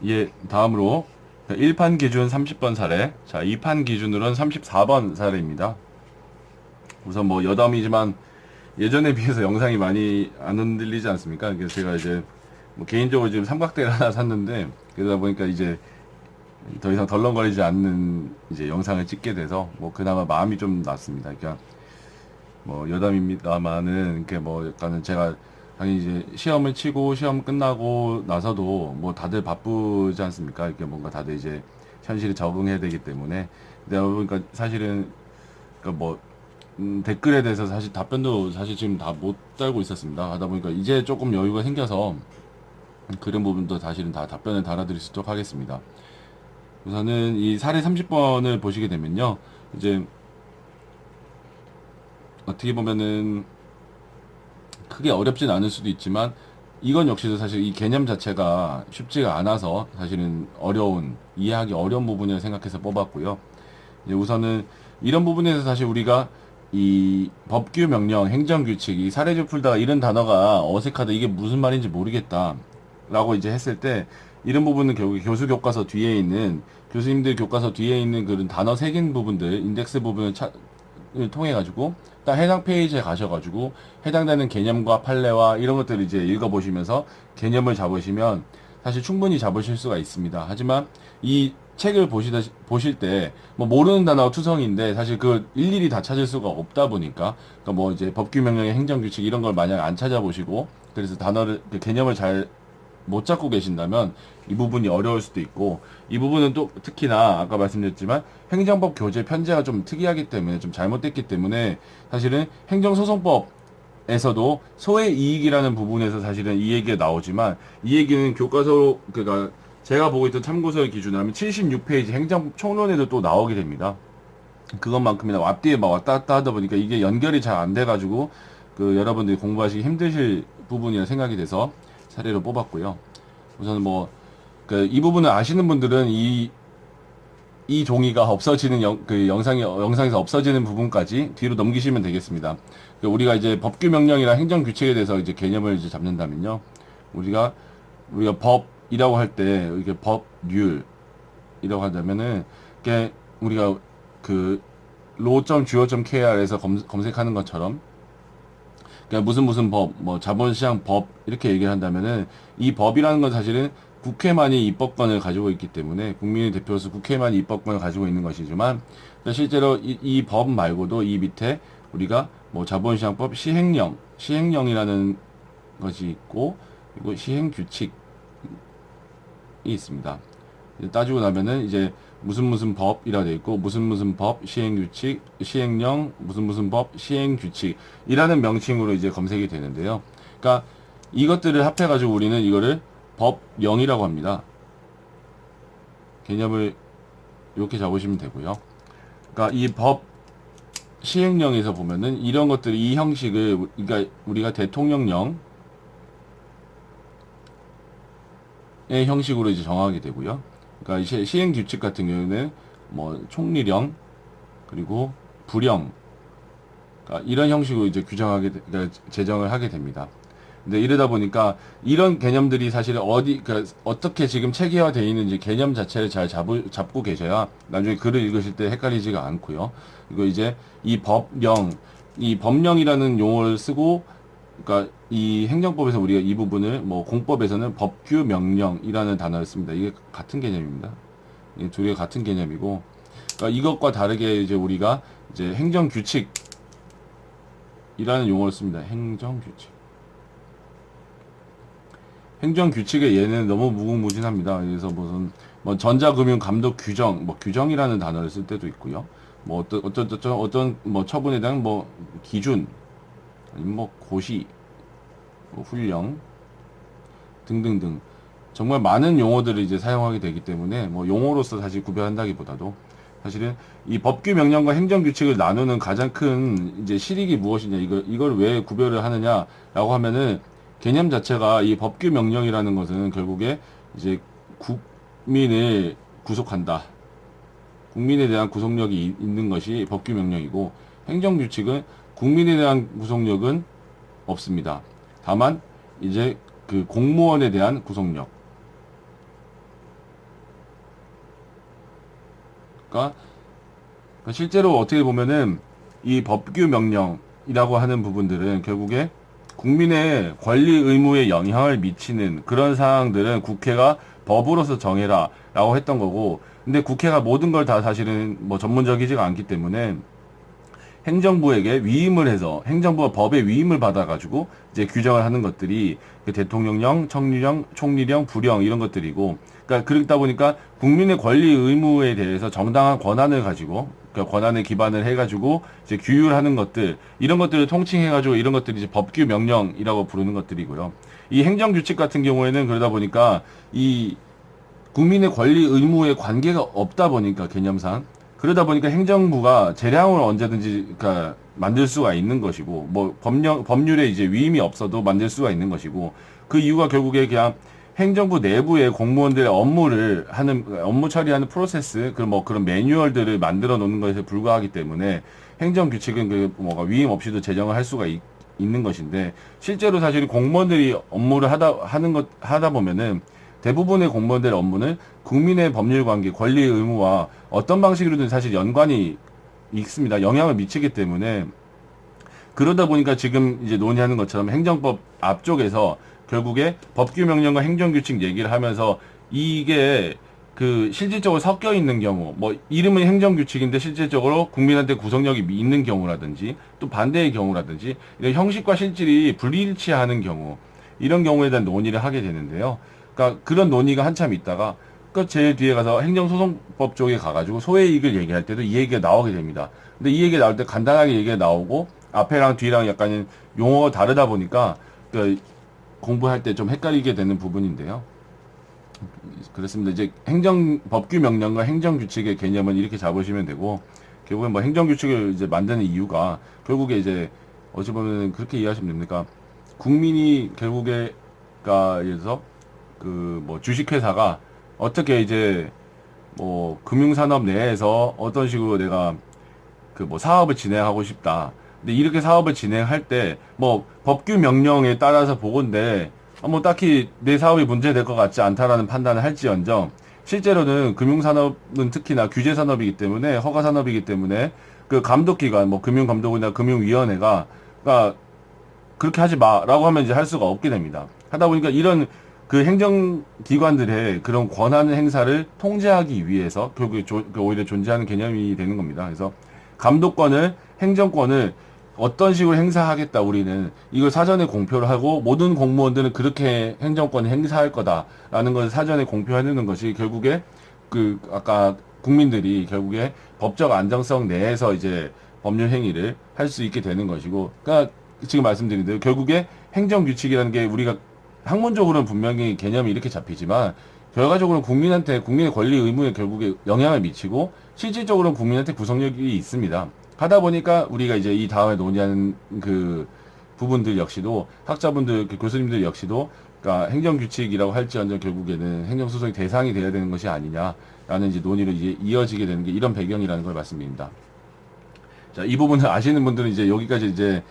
예, 다음으로 1판 기준 30번 사례, 자, 2판 기준으로는 34번 사례입니다. 우선 뭐 여담이지만 예전에 비해서 영상이 많이 안 흔들리지 않습니까? 그래서 제가 이제 뭐 개인적으로 지금 삼각대를 하나 샀는데 그러다 보니까 이제 더 이상 덜렁거리지 않는 이제 영상을 찍게 돼서 뭐 그나마 마음이 좀 낫습니다. 그러니까 뭐 여담입니다만은 이렇게 뭐 약간은 제가 당연히 이제 시험을 치고 시험 끝나고 나서도 뭐 다들 바쁘지 않습니까? 이렇게 뭔가 다들 이제 현실에 적응해야 되기 때문에 내가 보니까 사실은 그러니까 뭐 댓글에 대해서 사실 답변도 사실 지금 다 못 달고 있었습니다. 하다 보니까 이제 조금 여유가 생겨서 그런 부분도 사실은 다 답변을 달아드릴 수 있도록 하겠습니다. 우선은 이 사례 30번을 보시게 되면요. 이제 어떻게 보면은 크게 어렵진 않을 수도 있지만 이건 역시도 사실 이 개념 자체가 쉽지가 않아서 사실은 어려운, 이해하기 어려운 부분을 생각해서 뽑았고요. 이제 우선은 이런 부분에서 사실 우리가 이 법규 명령, 행정규칙, 이 사례를 풀다가 이런 단어가 어색하다, 이게 무슨 말인지 모르겠다 라고 이제 했을 때 이런 부분은 결국 교수 교과서 뒤에 있는 교수님들 교과서 뒤에 있는 그런 단어 새긴 부분들, 인덱스 부분을 통해 가지고 딱 해당 페이지에 가셔가지고 해당되는 개념과 판례와 이런 것들을 이제 읽어보시면서 개념을 잡으시면 사실 충분히 잡으실 수가 있습니다. 하지만 이 책을 보실 때 뭐 모르는 단어가 투성인데 사실 그 일일이 다 찾을 수가 없다 보니까 그러니까 뭐 이제 법규 명령의 행정규칙 이런 걸 만약 안 찾아보시고 그래서 단어를 그 개념을 잘 못 잡고 계신다면 이 부분이 어려울 수도 있고 이 부분은 또 특히나 아까 말씀드렸지만 행정법 교재 편제가 좀 특이하기 때문에 좀 잘못됐기 때문에 사실은 행정소송법에서도 소의 이익이라는 부분에서 사실은 이 얘기가 나오지만 이 얘기는 교과서 그러니까 제가 보고 있던 참고서를 기준으로 하면 76페이지 행정법 총론에도 또 나오게 됩니다. 그것만큼이나 앞뒤에 막 왔다 갔다 하다 보니까 이게 연결이 잘 안 돼가지고 그 여러분들이 공부하시기 힘드실 부분이라 생각이 돼서 사례로 뽑았고요. 우선 뭐 그 이 부분을 아시는 분들은 이 종이가 없어지는 그 영상에서 없어지는 부분까지 뒤로 넘기시면 되겠습니다. 그 우리가 이제 법규 명령이나 행정 규칙에 대해서 이제 개념을 이제 잡는다면요. 우리가 법이라고 할 때 이게 법률이라고 하자면은 이게 우리가 그 law.go.kr에서 검색하는 것처럼 그러니까 무슨 법, 뭐 자본시장 법 이렇게 얘기를 한다면은 이 법이라는 건 사실은 국회만이 입법권을 가지고 있기 때문에 국민의 대표로서 국회만이 입법권을 가지고 있는 것이지만 실제로 이 법 말고도 이 밑에 우리가 뭐 자본시장법 시행령이라는 것이 있고 그리고 시행규칙이 있습니다. 따지고 나면은 이제 무슨 법이라 돼 있고 무슨 법 시행규칙 시행령 무슨 법 시행규칙이라는 명칭으로 이제 검색이 되는데요. 그러니까 이것들을 합해가지고 우리는 이거를 법령이라고 합니다. 개념을 이렇게 잡으시면 되고요. 그러니까 이 법 시행령에서 보면은 이런 것들이 이 형식을 그러니까 우리가 대통령령의 형식으로 이제 정하게 되고요. 그러니까 시행 규칙 같은 경우는 뭐 총리령 그리고 부령 그러니까 이런 형식으로 이제 그러니까 제정을 하게 됩니다. 근데 이러다 보니까 이런 개념들이 사실 그러니까 어떻게 지금 체계화되어 있는지 개념 자체를 잘 잡고 계셔야 나중에 글을 읽으실 때 헷갈리지가 않고요. 이거 이제 이 법령이라는 용어를 쓰고 그러니까 이 행정법에서 우리가 이 부분을 뭐 공법에서는 법규 명령이라는 단어를 씁니다. 이게 같은 개념입니다. 이 두 개가 같은 개념이고 그러니까 이것과 다르게 이제 우리가 이제 행정규칙이라는 용어를 씁니다. 행정규칙. 행정규칙의 예는 너무 무궁무진합니다. 그래서 무슨 뭐 전자금융감독 규정, 뭐 규정이라는 단어를 쓸 때도 있고요. 뭐 어떤 뭐 처분에 대한 뭐 기준, 아니면 뭐 고시, 뭐 훈령 등등등 정말 많은 용어들을 이제 사용하게 되기 때문에 뭐 용어로서 사실 구별한다기보다도 사실은 이 법규 명령과 행정규칙을 나누는 가장 큰 이제 실익이 무엇이냐 이걸 왜 구별을 하느냐라고 하면은 개념 자체가 이 법규 명령이라는 것은 결국에 이제 국민을 구속한다. 국민에 대한 구속력이 있는 것이 법규 명령이고 행정규칙은 국민에 대한 구속력은 없습니다. 다만 이제 그 공무원에 대한 구속력 그러니까 실제로 어떻게 보면은 이 법규 명령이라고 하는 부분들은 결국에 국민의 권리 의무에 영향을 미치는 그런 사항들은 국회가 법으로서 정해라 라고 했던 거고, 근데 국회가 모든 걸 다 사실은 뭐 전문적이지가 않기 때문에 행정부에게 위임을 해서 행정부가 법에 위임을 받아가지고 이제 규정을 하는 것들이 그 대통령령, 청리령, 총리령, 부령 이런 것들이고, 그러니까 그러다 보니까 국민의 권리 의무에 대해서 정당한 권한을 가지고, 그러니까 권한에 기반을 해가지고 이제 규율하는 것들, 이런 것들을 통칭해가지고 이런 것들이 이제 법규 명령이라고 부르는 것들이고요. 이 행정규칙 같은 경우에는 그러다 보니까 이 국민의 권리 의무에 관계가 없다 보니까 개념상, 그러다 보니까 행정부가 재량을 언제든지 그러니까 만들 수가 있는 것이고, 뭐 법률에 이제 위임이 없어도 만들 수가 있는 것이고, 그 이유가 결국에 그냥 행정부 내부의 공무원들의 업무를 하는 업무 처리하는 프로세스, 그 뭐 그런 매뉴얼들을 만들어 놓는 것에 불과하기 때문에 행정 규칙은 그 뭐가 위임 없이도 제정을 할 수가 있는 것인데, 실제로 사실 공무원들이 업무를 하다 보면은 대부분의 공무원들의 업무는 국민의 법률 관계, 권리 의무와 어떤 방식으로든 사실 연관이 있습니다. 영향을 미치기 때문에, 그러다 보니까 지금 이제 논의하는 것처럼 행정법 앞쪽에서 결국에 법규 명령과 행정규칙 얘기를 하면서 이게 그 실질적으로 섞여 있는 경우, 뭐 이름은 행정규칙인데 실질적으로 국민한테 구속력이 있는 경우라든지 또 반대의 경우라든지 이런 형식과 실질이 불일치하는 경우, 이런 경우에 대한 논의를 하게 되는데요. 그러니까 그런 논의가 한참 있다가 그 제일 뒤에 가서 행정소송법 쪽에 가가지고 소외이익을 얘기할 때도 이 얘기가 나오게 됩니다. 근데 이 얘기 나올 때 간단하게 얘기가 나오고 앞에랑 뒤랑 약간 용어가 다르다 보니까 그 공부할 때 좀 헷갈리게 되는 부분인데요. 그렇습니다. 이제 법규 명령과 행정규칙의 개념은 이렇게 잡으시면 되고, 결국엔 뭐 행정규칙을 이제 만드는 이유가 결국에 이제 어찌 보면 그렇게 이해하시면 됩니까? 국민이 결국에 예를 들어서 그 뭐 주식회사가 어떻게 이제 뭐 금융산업 내에서 어떤 식으로 내가 그 뭐 사업을 진행하고 싶다. 근데 이렇게 사업을 진행할 때 뭐 법규 명령에 따라서 보건데 뭐 딱히 내 사업이 문제될 것 같지 않다라는 판단을 할지언정, 실제로는 금융산업은 특히나 규제산업이기 때문에, 허가산업이기 때문에 그 감독기관, 뭐 금융감독원이나 금융위원회가 그러니까 그렇게 하지 마라고 하면 이제 할 수가 없게 됩니다. 하다 보니까 이런 그 행정기관들의 그런 권한 행사를 통제하기 위해서 결국에 오히려 존재하는 개념이 되는 겁니다. 그래서 감독권을, 행정권을 어떤 식으로 행사하겠다, 우리는 이걸 사전에 공표를 하고 모든 공무원들은 그렇게 행정권을 행사할 거다라는 것을 사전에 공표해주는 것이 결국에 그 아까 국민들이 결국에 법적 안정성 내에서 이제 법률 행위를 할 수 있게 되는 것이고, 그러니까 지금 말씀드린 대로 결국에 행정규칙이라는 게 우리가 학문적으로는 분명히 개념이 이렇게 잡히지만 결과적으로는 국민의 권리 의무에 결국에 영향을 미치고 실질적으로는 국민한테 구속력이 있습니다. 하다 보니까 우리가 이제 이 다음에 논의하는 그 부분들 역시도 학자분들, 교수님들 역시도 그러니까 행정규칙이라고 할지언정 결국에는 행정소송의 대상이 돼야 되는 것이 아니냐라는 이제 논의로 이제 이어지게 되는 게 이런 배경이라는 걸 말씀드립니다. 자, 이 부분을 아시는 분들은 이제 여기까지 이제